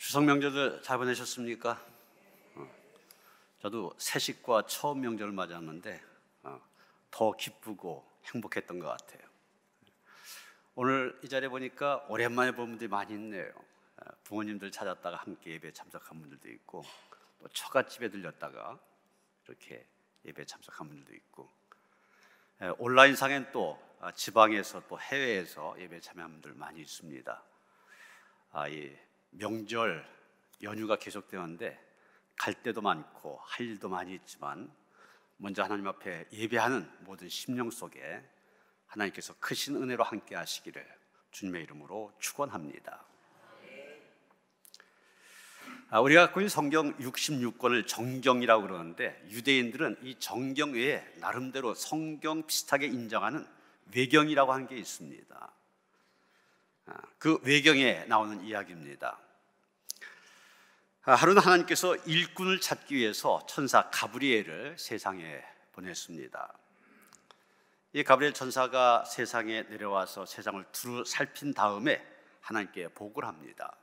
추석 명절들 잘 보내셨습니까? 저도 새식과 처음 명절을 맞았는데 더 기쁘고 행복했던 것 같아요. 오늘 이 자리에 보니까 오랜만에 본 분들이 많이 있네요. 부모님들 찾았다가 함께 예배에 참석한 분들도 있고, 또 처갓집에 들렸다가 이렇게 예배에 참석한 분들도 있고, 온라인상엔 또 지방에서 또 해외에서 예배에 참여한 분들 많이 있습니다. 이 명절 연휴가 계속되는데 갈 데도 많고 할 일도 많이 있지만, 먼저 하나님 앞에 예배하는 모든 심령 속에 하나님께서 크신 은혜로 함께 하시기를 주님의 이름으로 축원합니다. 우리가 갖고 있는 성경 66권을 정경이라고 그러는데, 유대인들은 이 정경 외에 나름대로 성경 비슷하게 인정하는 외경이라고 하는 게 있습니다. 그 외경에 나오는 이야기입니다. 하루는 하나님께서 일꾼을 찾기 위해서 천사 가브리엘을 세상에 보냈습니다. 이 가브리엘 천사가 세상에 내려와서 세상을 두루 살핀 다음에 하나님께 보고를 합니다.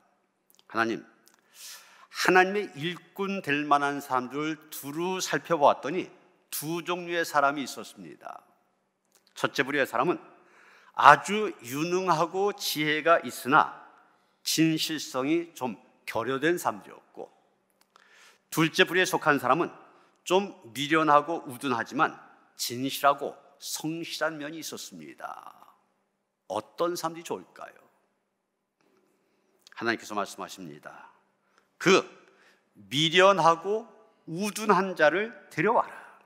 하나님의 일꾼 될 만한 사람들을 두루 살펴보았더니 두 종류의 사람이 있었습니다. 첫째 부류의 사람은 아주 유능하고 지혜가 있으나 진실성이 좀 결여된 사람들이었고, 둘째 부류에 속한 사람은 좀 미련하고 우둔하지만 진실하고 성실한 면이 있었습니다. 어떤 사람들이 좋을까요? 하나님께서 말씀하십니다. 그 미련하고 우둔한 자를 데려와라.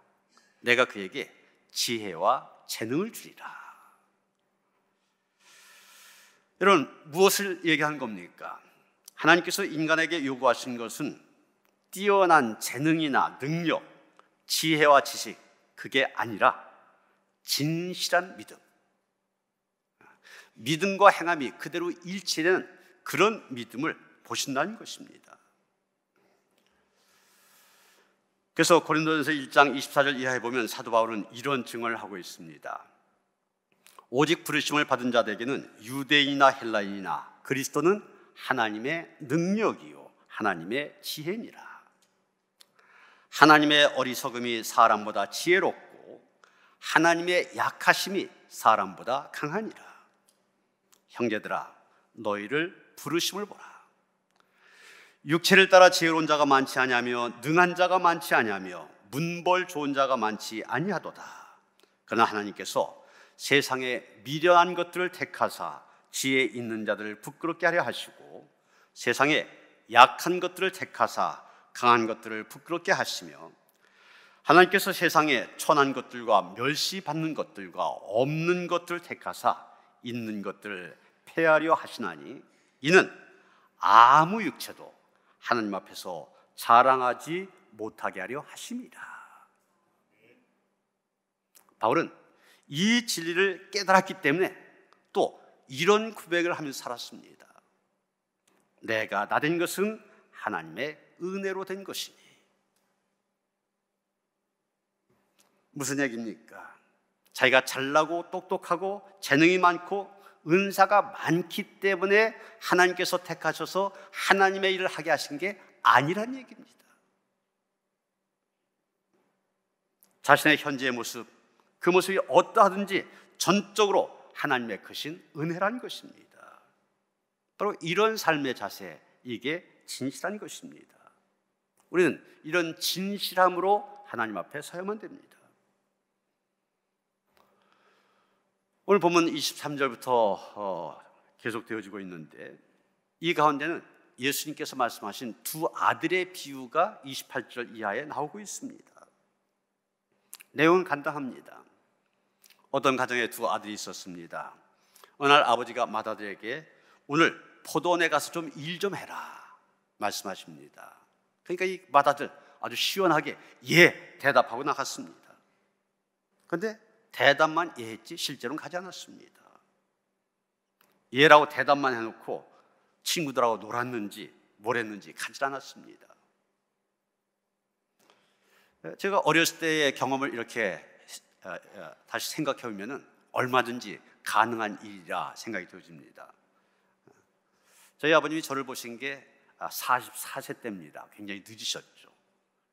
내가 그에게 지혜와 재능을 주리라. 여러분, 무엇을 얘기하는 겁니까? 하나님께서 인간에게 요구하신 것은 뛰어난 재능이나 능력, 지혜와 지식, 그게 아니라 진실한 믿음, 믿음과 행함이 그대로 일치되는 그런 믿음을 보신다는 것입니다. 그래서 고린도전서 1장 24절 이하에 보면 사도 바울은 이런 증언을 하고 있습니다. 오직 부르심을 받은 자들에게는 유대인이나 헬라인이나 그리스도는 하나님의 능력이요 하나님의 지혜니라. 하나님의 어리석음이 사람보다 지혜롭고 하나님의 약하심이 사람보다 강하니라. 형제들아, 너희를 부르심을 보라. 육체를 따라 지혜로운 자가 많지 아니하며 능한 자가 많지 아니하며 문벌 좋은 자가 많지 아니하도다. 그러나 하나님께서 세상에 미련한 것들을 택하사 지혜 있는 자들을 부끄럽게 하려 하시고, 세상에 약한 것들을 택하사 강한 것들을 부끄럽게 하시며, 하나님께서 세상에 천한 것들과 멸시받는 것들과 없는 것들을 택하사 있는 것들을 폐하려 하시나니, 이는 아무 육체도 하나님 앞에서 자랑하지 못하게 하려 하심이라. 바울은 이 진리를 깨달았기 때문에 또 이런 고백을 하면서 살았습니다. 내가 나된 것은 하나님의 은혜로 된 것이니. 무슨 얘기입니까? 자기가 잘나고 똑똑하고 재능이 많고 은사가 많기 때문에 하나님께서 택하셔서 하나님의 일을 하게 하신 게 아니란 얘기입니다. 자신의 현재의 모습, 그 모습이 어떠하든지 전적으로 하나님의 크신 은혜란 것입니다. 바로 이런 삶의 자세, 이게 진실한 것입니다. 우리는 이런 진실함으로 하나님 앞에 서야만 됩니다. 오늘 본문 23절부터 계속 되어지고 있는데, 이 가운데는 예수님께서 말씀하신 두 아들의 비유가 28절 이하에 나오고 있습니다. 내용은 간단합니다. 어떤 가정에 두 아들이 있었습니다. 어느 날 아버지가 맏아들에게 오늘 포도원에 가서 좀 일 좀 해라 말씀하십니다. 그러니까 이 맏아들 아주 시원하게 예 대답하고 나갔습니다. 그런데 대답만 예 했지 실제로는 가지 않았습니다. 예라고 대답만 해놓고 친구들하고 놀았는지 뭘 했는지 가지 않았습니다. 제가 어렸을 때의 경험을 이렇게 다시 생각해 보면 얼마든지 가능한 일이라 생각이 들어집니다. 저희 아버님이 저를 보신 게 44세 때입니다. 굉장히 늦으셨죠.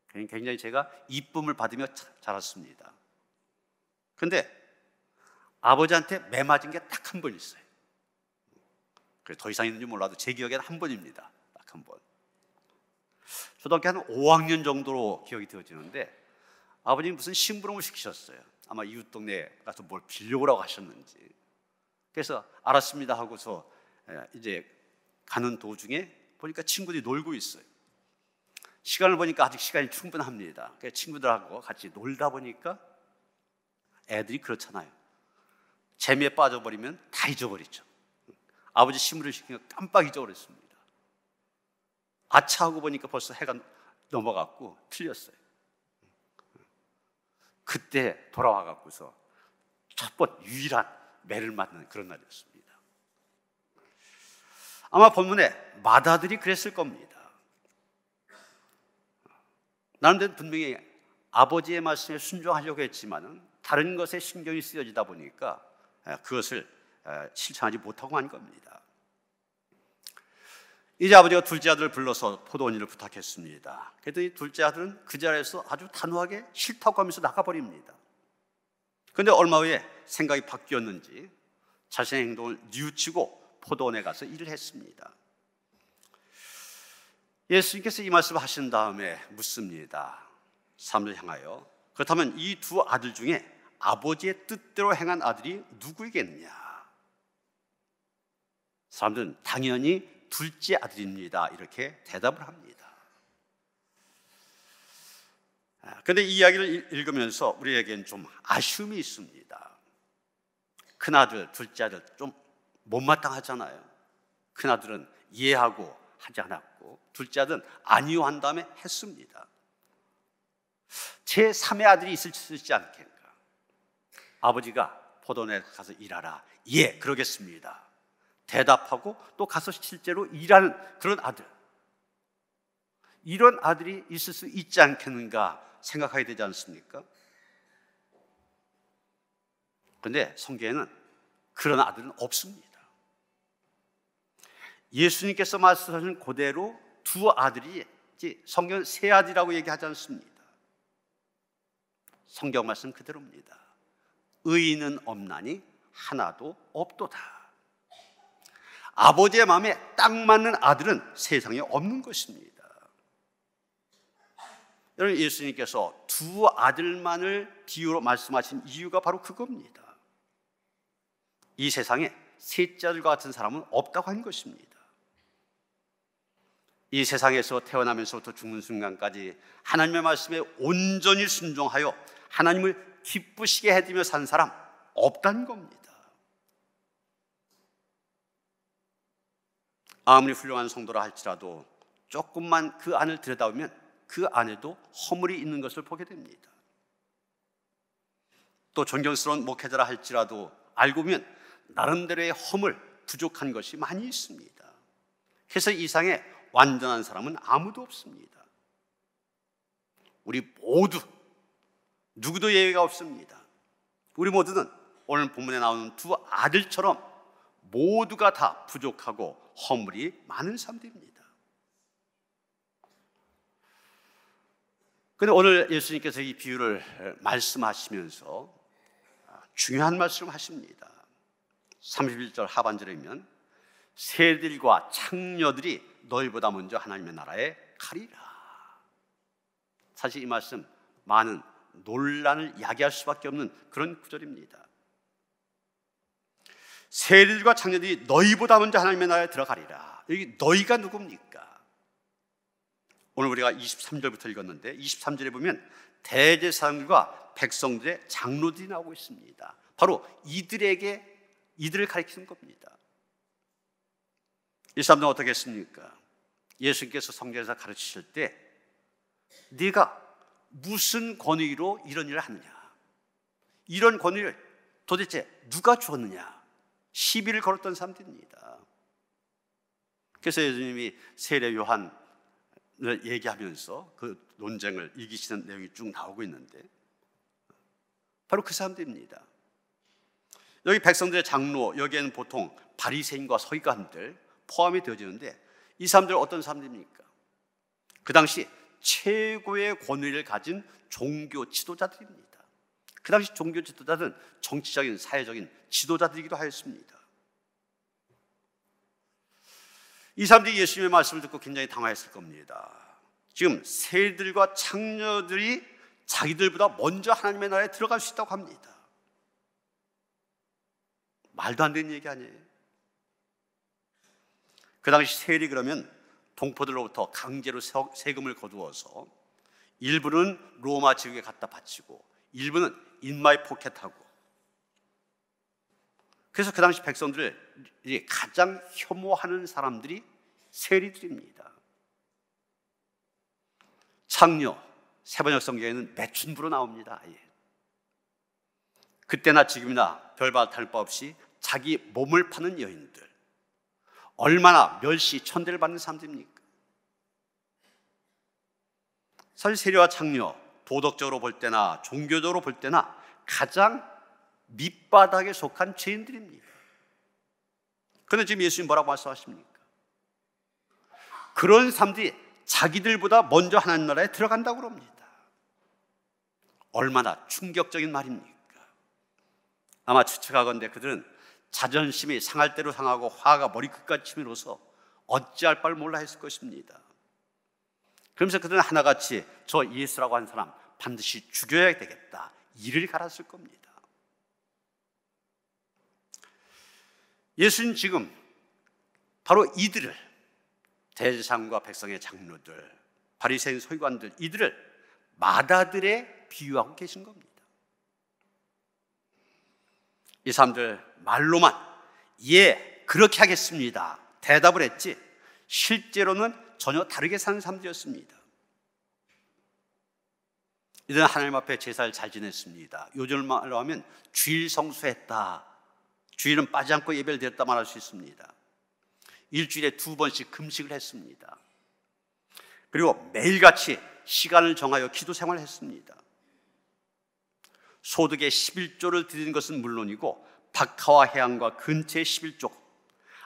굉장히 제가 이쁨을 받으며 자랐습니다. 그런데 아버지한테 매 맞은 게 딱 한 번 있어요. 더 이상 있는지 몰라도 제 기억에는 한 번입니다. 딱 한 번. 초등학교 한 5학년 정도로 기억이 되어지는데 아버님이 무슨 심부름을 시키셨어요. 아마 이웃 동네에 가서 뭘 빌려오라고 하셨는지. 그래서 알았습니다 하고서 이제 가는 도중에 보니까 친구들이 놀고 있어요. 시간을 보니까 아직 시간이 충분합니다. 그래서 친구들하고 같이 놀다 보니까 애들이 그렇잖아요. 재미에 빠져버리면 다 잊어버리죠. 아버지 심부름 시킨 거 깜빡 잊어버렸습니다. 아차 하고 보니까 벌써 해가 넘어갔고 틀렸어요. 그때 돌아와 갖고서 첫 번 유일한 매를 맞는 그런 날이었습니다. 아마 본문에 맏아들이 그랬을 겁니다. 나는 분명히 아버지의 말씀에 순종하려고 했지만은 다른 것에 신경이 쓰여지다 보니까 그것을 실천하지 못하고 만 겁니다. 이제 아버지가 둘째 아들을 불러서 포도원일을 부탁했습니다. 그랬더니 둘째 아들은 그 자리에서 아주 단호하게 싫다고 하면서 나가버립니다. 그런데 얼마 후에 생각이 바뀌었는지 자신의 행동을 뉘우치고 포도원에 가서 일을 했습니다. 예수님께서 이 말씀을 하신 다음에 묻습니다. 사람들 향하여, 그렇다면 이 두 아들 중에 아버지의 뜻대로 행한 아들이 누구이겠느냐? 사람들은 당연히 둘째 아들입니다, 이렇게 대답을 합니다. 그런데 이 이야기를 읽으면서 우리에겐 좀 아쉬움이 있습니다. 큰아들, 둘째 아들 좀 못마땅하잖아요. 큰아들은 이해하고 하지 않았고 둘째 아들은 아니요 한 다음에 했습니다. 제3의 아들이 있을 수 있지 않겠는가? 아버지가 포도원에 가서 일하라. 예, 그러겠습니다. 대답하고 또 가서 실제로 일하는 그런 아들, 이런 아들이 있을 수 있지 않겠는가 생각하게 되지 않습니까? 그런데 성경에는 그런 아들은 없습니다. 예수님께서 말씀하신 그대로 두 아들이, 성경은 세 아들이라고 얘기하지 않습니다. 성경 말씀 그대로입니다. 의인은 없나니 하나도 없도다. 아버지의 마음에 딱 맞는 아들은 세상에 없는 것입니다. 여러분, 예수님께서 두 아들만을 비유로 말씀하신 이유가 바로 그겁니다. 이 세상에 셋째 아들과 같은 사람은 없다고 한 것입니다. 이 세상에서 태어나면서부터 죽는 순간까지 하나님의 말씀에 온전히 순종하여 하나님을 기쁘시게 해드리며 산 사람 없다는 겁니다. 아무리 훌륭한 성도라 할지라도 조금만 그 안을 들여다보면 그 안에도 허물이 있는 것을 보게 됩니다. 또 존경스러운 목회자라 할지라도 알고 보면 나름대로의 허물, 부족한 것이 많이 있습니다. 그래서 이 세상에 완전한 사람은 아무도 없습니다. 우리 모두, 누구도 예외가 없습니다. 우리 모두는 오늘 본문에 나오는 두 아들처럼 모두가 다 부족하고 허물이 많은 사람들입니다. 그런데 오늘 예수님께서 이 비유를 말씀하시면서 중요한 말씀을 하십니다. 31절 하반절이면 새들과 창녀들이 너희보다 먼저 하나님의 나라에 가리라. 사실 이 말씀 많은 논란을 야기할 수밖에 없는 그런 구절입니다. 세리들과 창녀들이 너희보다 먼저 하나님의 나라에 들어가리라. 여기 너희가 누굽니까? 오늘 우리가 23절부터 읽었는데 23절에 보면 대제사장들과 백성들의 장로들이 나오고 있습니다. 바로 이들을 가리키는 겁니다. 이 사람들은 어떻게 했습니까? 예수님께서 성경에서 가르치실 때 네가 무슨 권위로 이런 일을 하느냐, 이런 권위를 도대체 누가 주었느냐, 시비를 걸었던 사람들입니다. 그래서 예수님이 세례 요한을 얘기하면서 그 논쟁을 이기시는 내용이 쭉 나오고 있는데 바로 그 사람들입니다. 여기 백성들의 장로, 여기에는 보통 바리새인과 서기관들 포함이 되어지는데 이 사람들은 어떤 사람들입니까? 그 당시 최고의 권위를 가진 종교 지도자들입니다. 그 당시 종교 지도자들은 정치적인, 사회적인 지도자들이기도 하였습니다. 이 사람들이 예수님의 말씀을 듣고 굉장히 당황했을 겁니다. 지금 세리들과 창녀들이 자기들보다 먼저 하나님의 나라에 들어갈 수 있다고 합니다. 말도 안 되는 얘기 아니에요. 그 당시 세리 그러면 동포들로부터 강제로 세금을 거두어서 일부는 로마 지역에 갖다 바치고 일부는 인마에 포켓하고, 그래서 그 당시 백성들을 가장 혐오하는 사람들이 세리들입니다. 창녀, 세번역 성경에는 매춘부로 나옵니다. 그때나 지금이나 별반 다를 바 없이 자기 몸을 파는 여인들, 얼마나 멸시, 천대를 받는 사람들입니까? 사실 세리와 창녀, 도덕적으로 볼 때나 종교적으로 볼 때나 가장 밑바닥에 속한 죄인들입니다. 그런데 지금 예수님 뭐라고 말씀하십니까? 그런 사람들이 자기들보다 먼저 하나님 나라에 들어간다고 그럽니다. 얼마나 충격적인 말입니까? 아마 추측하건대 그들은 자존심이 상할 대로 상하고 화가 머리끝까지 치밀어서 어찌할 바를 몰라 했을 것입니다. 그러면서 그들은 하나같이 저 예수라고 한 사람 반드시 죽여야 되겠다, 이를 갈았을 겁니다. 예수는 지금 바로 이들을, 대제사장과 백성의 장로들, 바리새인 서기관들, 이들을 마다들에 비유하고 계신 겁니다. 이 사람들 말로만 예, 그렇게 하겠습니다 대답을 했지 실제로는 전혀 다르게 사는 사람들이었습니다. 이들은 하나님 앞에 제사를 잘 지냈습니다. 요즘 말로 하면 주일 성수했다, 주일은 빠지 않고 예배를 드렸다 말할 수 있습니다. 일주일에 2번씩 금식을 했습니다. 그리고 매일같이 시간을 정하여 기도 생활을 했습니다. 소득의 11조를 드리는 것은 물론이고 박하와 해안과 근처의 11조,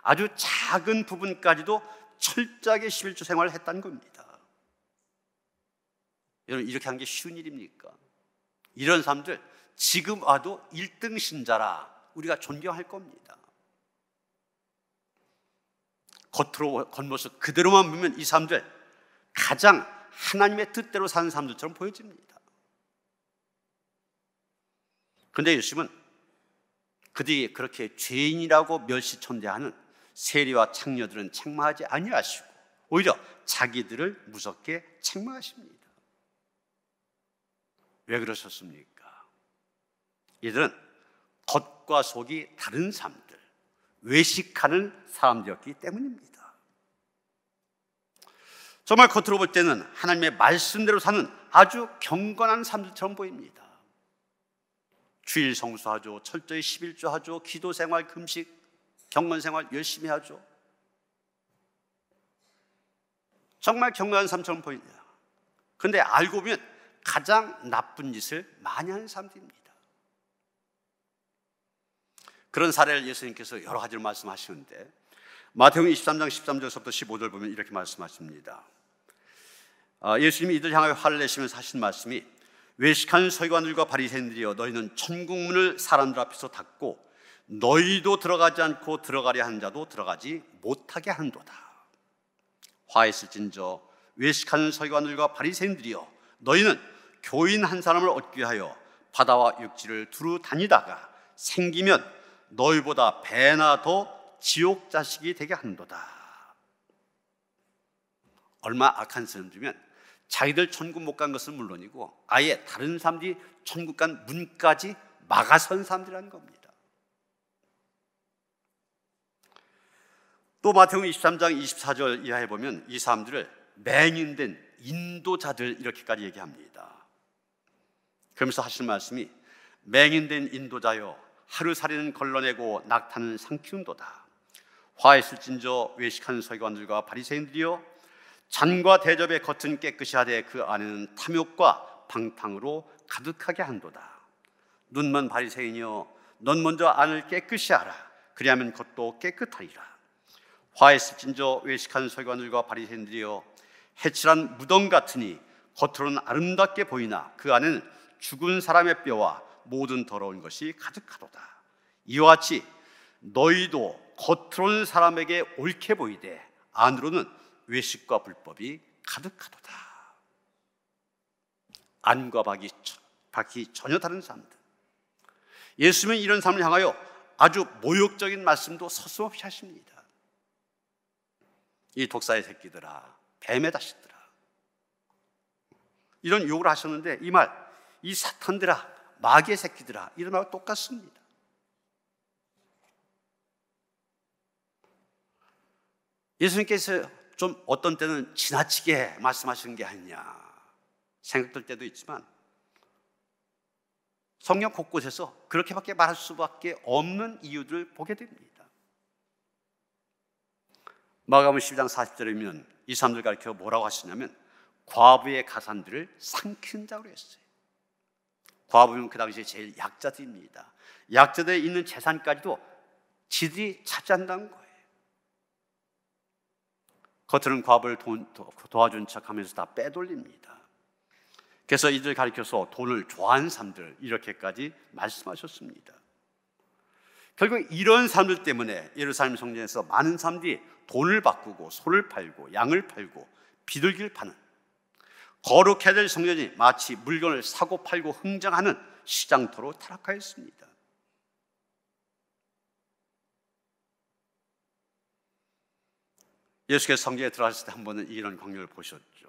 아주 작은 부분까지도 철저하게 11조 생활을 했다는 겁니다. 여러분, 이렇게 하는 게 쉬운 일입니까? 이런 사람들 지금 와도 1등 신자라 우리가 존경할 겁니다. 겉으로, 겉모습 그대로만 보면 이 사람들 가장 하나님의 뜻대로 사는 사람들처럼 보여집니다. 그런데 예수님은 그들이 그렇게 죄인이라고 멸시천대하는 세리와 창녀들은 책망하지 아니하시고 오히려 자기들을 무섭게 책망하십니다. 왜 그러셨습니까? 이들은 겉과 속이 다른 사람들, 외식하는 사람들이었기 때문입니다. 정말 겉으로 볼 때는 하나님의 말씀대로 사는 아주 경건한 사람들처럼 보입니다. 주일 성수하죠, 철저히 11조 하죠, 기도생활, 금식, 경건생활 열심히 하죠. 정말 경건한 사람처럼 보입니다. 그런데 알고 보면 가장 나쁜 짓을 많이 하는 사람들입니다. 그런 사례를 예수님께서 여러 가지로 말씀하시는데 마태복음 23장 13절부터 15절 보면 이렇게 말씀하십니다. 예수님이 이들 향하여 화를 내시면서 하신 말씀이, 외식하는 서기관들과 바리새인들이여, 너희는 천국문을 사람들 앞에서 닫고 너희도 들어가지 않고 들어가려 하는 자도 들어가지 못하게 한도다. 화했을진저 외식하는 서기관들과 바리새인들이여, 너희는 교인 한 사람을 얻기 위하여 바다와 육지를 두루 다니다가 생기면 너희보다 배나 더 지옥 자식이 되게 한도다. 얼마 악한 사람들이면 자기들 천국 못 간 것은 물론이고 아예 다른 사람들이 천국 간 문까지 막아선 사람들이라는 겁니다. 또 마태복음 23장 24절 이하에 보면 이 사람들을 맹인된 인도자들 이렇게까지 얘기합니다. 그러면서 하시는 말씀이, 맹인된 인도자여, 하루살이는 걸러내고 낙타는 삼키운도다. 화했을진저 외식하는 서기관들과 바리새인들이여, 잔과 대접의 겉은 깨끗이 하되 그 안에는 탐욕과 방탕으로 가득하게 한도다. 눈먼 바리새인이여, 넌 먼저 안을 깨끗이 하라. 그리하면 겉도 깨끗하리라. 화했을진저 외식하는 서기관들과 바리새인들이여, 해칠한 무덤 같으니 겉으로는 아름답게 보이나 그 안에는 죽은 사람의 뼈와 모든 더러운 것이 가득하도다. 이와 같이 너희도 겉으로는 사람에게 옳게 보이되 안으로는 외식과 불법이 가득하도다. 안과 밖이 전혀 다른 사람들. 예수님은 이런 사람을 향하여 아주 모욕적인 말씀도 서슴없이 하십니다. 이 독사의 새끼들아, 뱀의 자식들아, 이런 욕을 하셨는데 이 말, 이 사탄들아, 마귀의 새끼들아, 이런 말과 똑같습니다. 예수님께서 좀 어떤 때는 지나치게 말씀하시는 게 아니냐 생각될 때도 있지만 성경 곳곳에서 그렇게밖에 말할 수밖에 없는 이유들을 보게 됩니다. 마가복음 12장 40절이면 이 사람들 가르쳐 뭐라고 하시냐면 과부의 가산들을 삼키는 자로 했어요. 과부는 그 당시에 제일 약자들입니다. 약자들이 있는 재산까지도 지들이 차지한다는 거예요. 겉으로는 과부를 도와준 척하면서 다 빼돌립니다. 그래서 이들 가리켜서 돈을 좋아하는 사람들 이렇게까지 말씀하셨습니다. 결국 이런 사람들 때문에 예루살렘 성전에서 많은 사람들이 돈을 바꾸고 소를 팔고 양을 팔고 비둘기를 파는, 거룩해야 될 성전이 마치 물건을 사고 팔고 흥정하는 시장터로 타락하였습니다. 예수께서 성전에 들어갔을 때 한 번은 이런 광경을 보셨죠.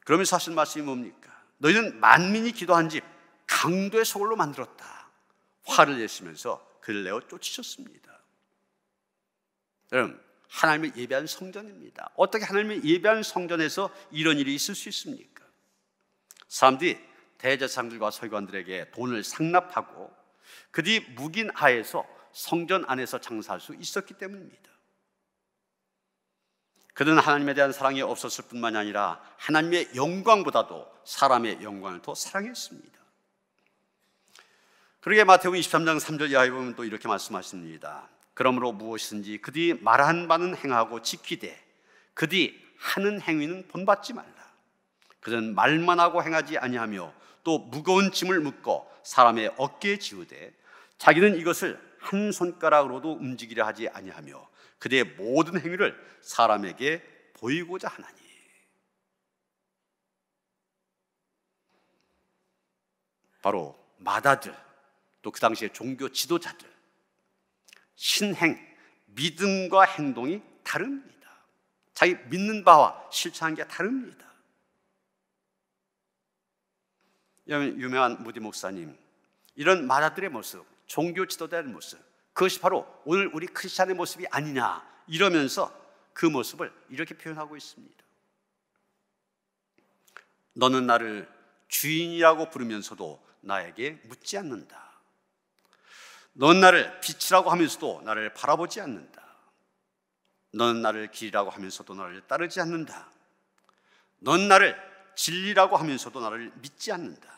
그러면서 하신 말씀이 뭡니까? 너희는 만민이 기도한 집 강도의 소굴로 만들었다. 화를 내시면서 그를 내어 쫓으셨습니다. 여러분, 하나님을 예배하는 성전입니다. 어떻게 하나님을 예배하는 성전에서 이런 일이 있을 수 있습니까? 사람들이 대제사장들과 서기관들에게 돈을 상납하고 그들이 묵인하에서 성전 안에서 장사할 수 있었기 때문입니다. 그들은 하나님에 대한 사랑이 없었을 뿐만이 아니라 하나님의 영광보다도 사람의 영광을 더 사랑했습니다. 그러게 마태복음 23장 3절 이하에 보면 또 이렇게 말씀하십니다. 그러므로 무엇이든지 그들이 말한 바는 행하고 지키되 그들이 하는 행위는 본받지 말라. 그들은 말만 하고 행하지 아니하며 또 무거운 짐을 묶어 사람의 어깨에 지우되 자기는 이것을 한 손가락으로도 움직이려 하지 아니하며 그들의 모든 행위를 사람에게 보이고자 하나니. 바로 마다들, 또 그 당시의 종교 지도자들, 신행, 믿음과 행동이 다릅니다. 자기 믿는 바와 실천하는 게 다릅니다. 유명한 무디 목사님, 이런 마다들의 모습, 종교 지도자의 모습, 그것이 바로 오늘 우리 크리스찬의 모습이 아니냐 이러면서 그 모습을 이렇게 표현하고 있습니다. 너는 나를 주인이라고 부르면서도 나에게 묻지 않는다. 넌 나를 빛이라고 하면서도 나를 바라보지 않는다. 넌 나를 길이라고 하면서도 나를 따르지 않는다. 넌 나를 진리라고 하면서도 나를 믿지 않는다.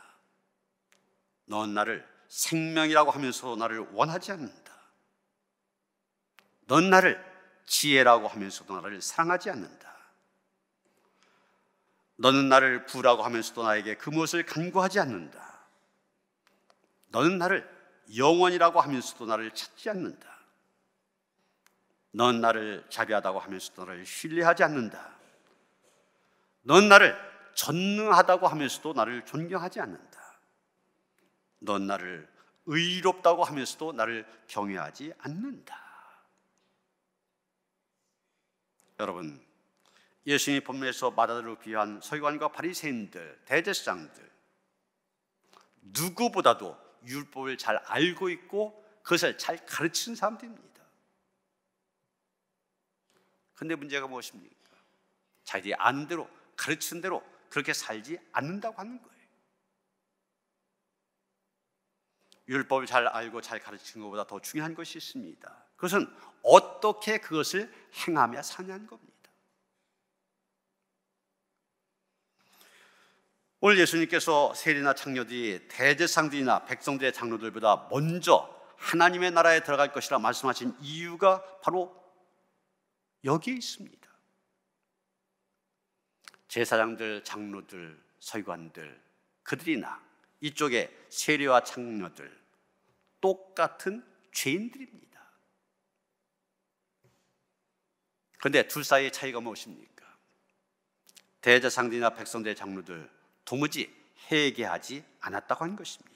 넌 나를 생명이라고 하면서도 나를 원하지 않는다. 넌 나를 지혜라고 하면서도 나를 사랑하지 않는다. 너는 나를 부라고 하면서도 나에게 그 무엇을 간구하지 않는다. 너는 나를 영원이라고 하면서도 나를 찾지 않는다. 넌 나를 자비하다고 하면서도 나를 신뢰하지 않는다. 넌 나를 전능하다고 하면서도 나를 존경하지 않는다. 넌 나를 의롭다고 하면서도 나를 경외하지 않는다. 여러분, 예수님이 본문에서 마다들을 비유한 서기관과 바리새인들, 대제사장들, 누구보다도 율법을 잘 알고 있고 그것을 잘 가르치는 사람들입니다. 그런데 문제가 무엇입니까? 자기들이 아는 대로, 가르치는 대로 그렇게 살지 않는다고 하는 거예요. 율법을 잘 알고 잘 가르치는 것보다 더 중요한 것이 있습니다. 그것은 어떻게 그것을 행하며 사냐는 겁니다. 오늘 예수님께서 세리나 창녀들이 대제사장들이나 백성들의 장로들보다 먼저 하나님의 나라에 들어갈 것이라 말씀하신 이유가 바로 여기에 있습니다. 제사장들, 장로들, 서기관들, 그들이나 이쪽에 세리와 창녀들 똑같은 죄인들입니다. 그런데 둘 사이의 차이가 무엇입니까? 대제사장들이나 백성들의 장로들 도무지 회개하지 않았다고 하는 것입니다.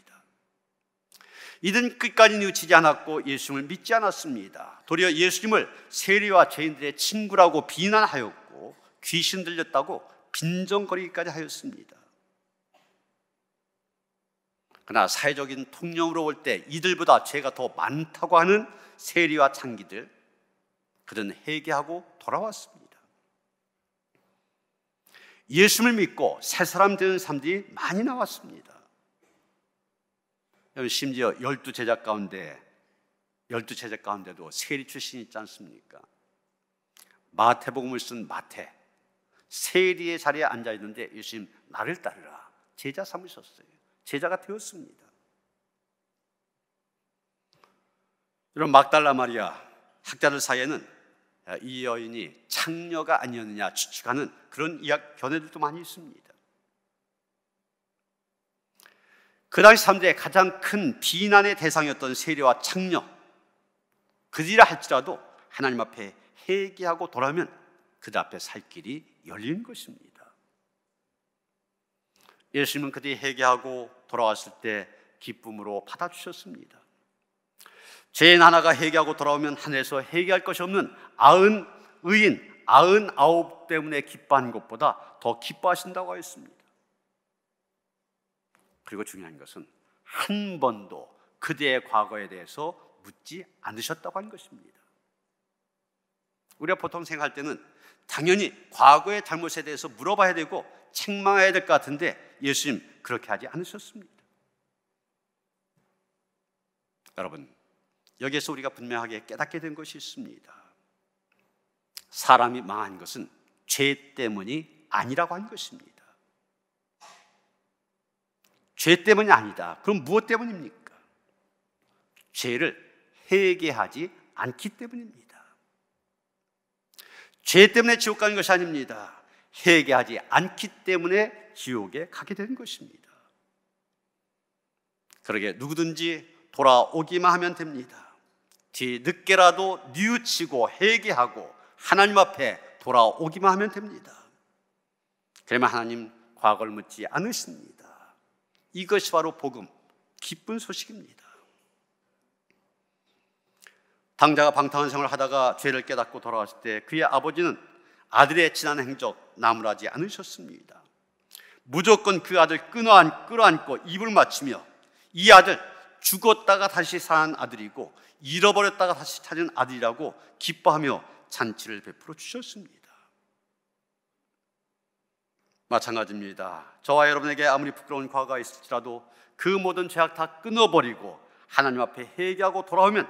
이들은 끝까지 뉘우치지 않았고 예수님을 믿지 않았습니다. 도리어 예수님을 세리와 죄인들의 친구라고 비난하였고 귀신 들렸다고 빈정거리기까지 하였습니다. 그러나 사회적인 통념으로 볼 때 이들보다 죄가 더 많다고 하는 세리와 창기들, 그들은 회개하고 돌아왔습니다. 예수님을 믿고 새 사람 되는 사람들이 많이 나왔습니다. 심지어 12제자 가운데도 세리 출신이 있지 않습니까? 마태복음을 쓴 마태, 세리의 자리에 앉아있는데 예수님 나를 따르라 제자 삼으셨어요. 제자가 되었습니다. 여러분, 막달라 마리아, 학자들 사이에는 이 여인이 창녀가 아니었느냐 추측하는 그런 견해들도 많이 있습니다. 그 당시 사람들의 가장 큰 비난의 대상이었던 세리와 창녀, 그들이라 할지라도 하나님 앞에 회개하고 돌아오면 그들 앞에 살 길이 열리는 것입니다. 예수님은 그들이 회개하고 돌아왔을 때 기쁨으로 받아주셨습니다. 죄인 하나가 회개하고 돌아오면 하늘에서 회개할 것이 없는 90의인 99 때문에 기뻐하는 것보다 더 기뻐하신다고 하였습니다. 그리고 중요한 것은 한 번도 그대의 과거에 대해서 묻지 않으셨다고 하는 것입니다. 우리가 보통 생각할 때는 당연히 과거의 잘못에 대해서 물어봐야 되고 책망해야 될 것 같은데 예수님 그렇게 하지 않으셨습니다. 여러분, 여기에서 우리가 분명하게 깨닫게 된 것이 있습니다. 사람이 망한 것은 죄 때문이 아니라고 하는 것입니다. 죄 때문이 아니다. 그럼 무엇 때문입니까? 죄를 회개하지 않기 때문입니다. 죄 때문에 지옥 가는 것이 아닙니다. 회개하지 않기 때문에 지옥에 가게 되는 것입니다. 그러게 누구든지 돌아오기만 하면 됩니다. 뒤늦게라도 뉘우치고 회개하고 하나님 앞에 돌아오기만 하면 됩니다. 그러면 하나님 과거를 묻지 않으십니다. 이것이 바로 복음, 기쁜 소식입니다. 당자가 방탕한 생활을 하다가 죄를 깨닫고 돌아왔을 때 그의 아버지는 아들의 지난 행적 나무라지 않으셨습니다. 무조건 그 아들 끌어안고 입을 맞추며 이 아들 죽었다가 다시 산 아들이고 잃어버렸다가 다시 찾은 아들이라고 기뻐하며 잔치를 베풀어 주셨습니다. 마찬가지입니다. 저와 여러분에게 아무리 부끄러운 과거가 있을지라도 그 모든 죄악 다 끊어버리고 하나님 앞에 회개하고 돌아오면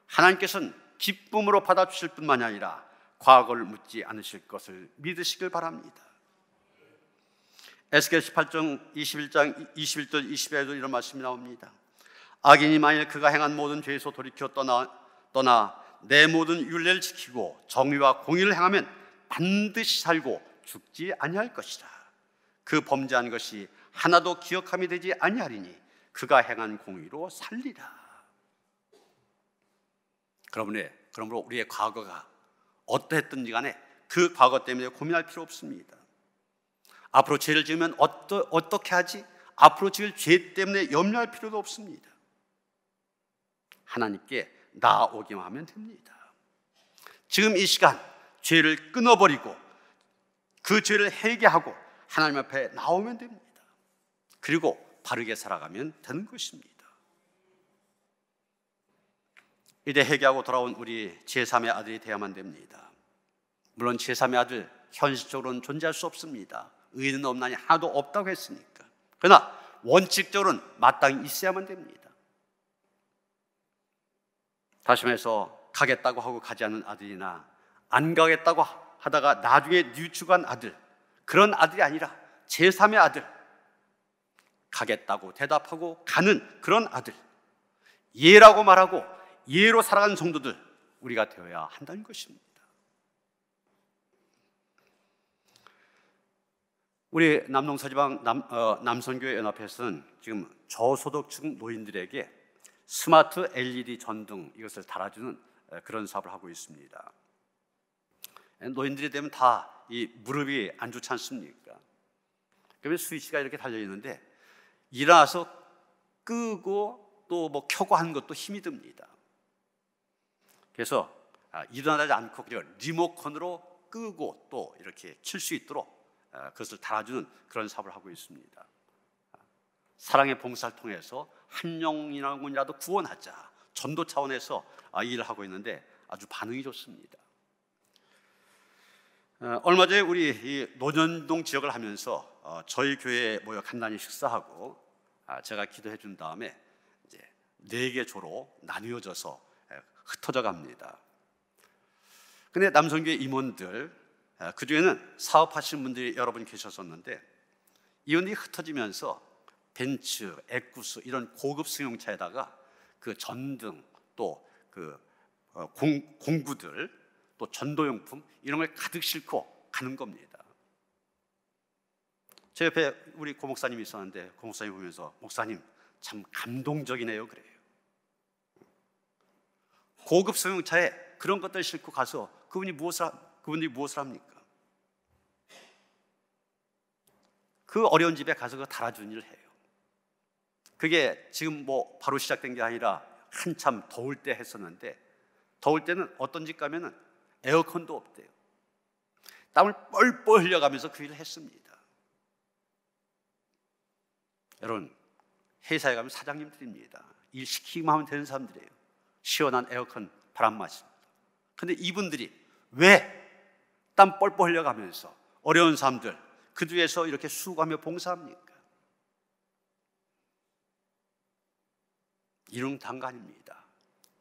하나님께서는 기쁨으로 받아주실 뿐만이 아니라 과거를 묻지 않으실 것을 믿으시길 바랍니다. 에스겔 18장 21절 20절에도 이런 말씀이 나옵니다. 악인이 만일 그가 행한 모든 죄에서 돌이켜 떠나 내 모든 율례를 지키고 정의와 공의를 행하면 반드시 살고 죽지 아니할 것이라. 그 범죄한 것이 하나도 기억함이 되지 아니하리니 그가 행한 공의로 살리라. 그러므로 우리의 과거가 어떠했든지 간에 그 과거 때문에 고민할 필요 없습니다. 앞으로 죄를 지으면 어떻게 하지? 앞으로 지을 죄 때문에 염려할 필요도 없습니다. 하나님께 나아오기만 하면 됩니다. 지금 이 시간 죄를 끊어버리고 그 죄를 회개하고 하나님 앞에 나오면 됩니다. 그리고 바르게 살아가면 되는 것입니다. 이제 회개하고 돌아온 우리 제3의 아들이 되어야만 됩니다. 물론 제3의 아들 현실적으로는 존재할 수 없습니다. 의인은 없나니 하나도 없다고 했으니까. 그러나 원칙적으로는 마땅히 있어야만 됩니다. 다시 말해서 가겠다고 하고 가지 않은 아들이나 안 가겠다고 하다가 나중에 뉘우치고 간 아들, 그런 아들이 아니라 제3의 아들, 가겠다고 대답하고 가는 그런 아들, 예라고 말하고 예로 살아가는 성도들 우리가 되어야 한다는 것입니다. 우리 남농사지방 남선교회 연합회에서는 지금 저소득층 노인들에게 스마트 LED 전등 이것을 달아주는 그런 사업을 하고 있습니다. 노인들이 되면 다 이 무릎이 안 좋지 않습니까? 그러면 스위치가 이렇게 달려 있는데 일어나서 끄고 또 뭐 켜고 하는 것도 힘이 듭니다. 그래서 일어나지 않고 그냥 리모컨으로 끄고 또 이렇게 킬 수 있도록 그것을 달아주는 그런 사업을 하고 있습니다. 사랑의 봉사를 통해서 한 영혼이라도 구원하자 전도 차원에서 일을 하고 있는데 아주 반응이 좋습니다. 얼마 전에 우리 이 논현동 지역을 하면서 저희 교회에 모여 간단히 식사하고 제가 기도해 준 다음에 이제 4개 조로 나뉘어져서 흩어져 갑니다. 근데 남성교회 임원들 그 중에는 사업하시는 분들이 여러분 계셨었는데 이분들이 흩어지면서 벤츠, 에쿠스 이런 고급 승용차에다가 그 전등 또 그 공구들 또 전도용품 이런 걸 가득 싣고 가는 겁니다. 제 옆에 우리 고 목사님이 있었는데 고 목사님 보면서 목사님 참 감동적이네요 그래요. 고급 승용차에 그런 것들 싣고 가서 그분들이 무엇을 합니까? 그 어려운 집에 가서 그 달아주는 일을 해요. 그게 지금 뭐 바로 시작된 게 아니라 한참 더울 때 했었는데 더울 때는 어떤 집 가면은 에어컨도 없대요. 땀을 뻘뻘 흘려가면서 그 일을 했습니다. 여러분 회사에 가면 사장님들입니다. 일 시키기만 하면 되는 사람들이에요. 시원한 에어컨 바람 마십니다. 근데 이분들이 왜 땀 뻘뻘 흘려가면서 어려운 사람들 그 뒤에서 이렇게 수고하며 봉사합니까? 일용단간입니다.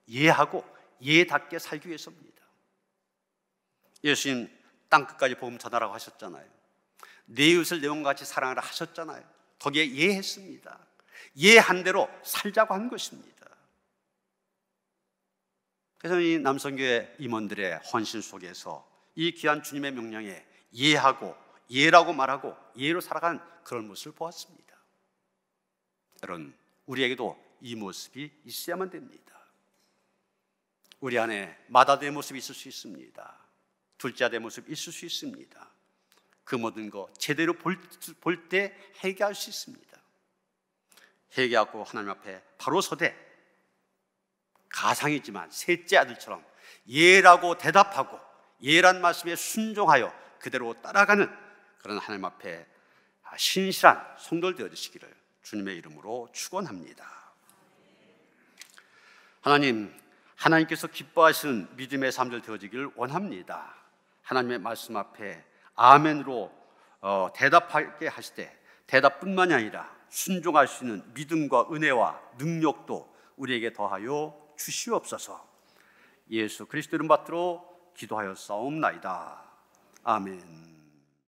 예하고 예답게 살기 위해서입니다. 예수님 땅끝까지 복음 전하라고 하셨잖아요. 내 이웃을 내 몸같이 사랑하라 하셨잖아요. 거기에 예했습니다. 예한 대로 살자고 한 것입니다. 그래서 이 남성교회 임원들의 헌신 속에서 이 귀한 주님의 명령에 예하고 예라고 말하고 예로 살아가는 그런 모습을 보았습니다. 여러분 우리에게도 이 모습이 있어야만 됩니다. 우리 안에 맏아들의 모습이 있을 수 있습니다. 둘째 아들의 모습이 있을 수 있습니다. 그 모든 거 제대로 볼 때 회개할 수 있습니다. 회개하고 하나님 앞에 바로 서되 가상이지만 셋째 아들처럼 예라고 대답하고 예란 말씀에 순종하여 그대로 따라가는 그런 하나님 앞에 신실한 성도들 되어주시기를 주님의 이름으로 축원합니다. 하나님께서 기뻐하시는 믿음의 삶들 되어지기를 원합니다. 하나님의 말씀 앞에 아멘으로 대답하게 하시되 대답뿐만이 아니라 순종할 수 있는 믿음과 은혜와 능력도 우리에게 더하여 주시옵소서. 예수 그리스도 이름 받들어 기도하여 싸움나이다. 아멘.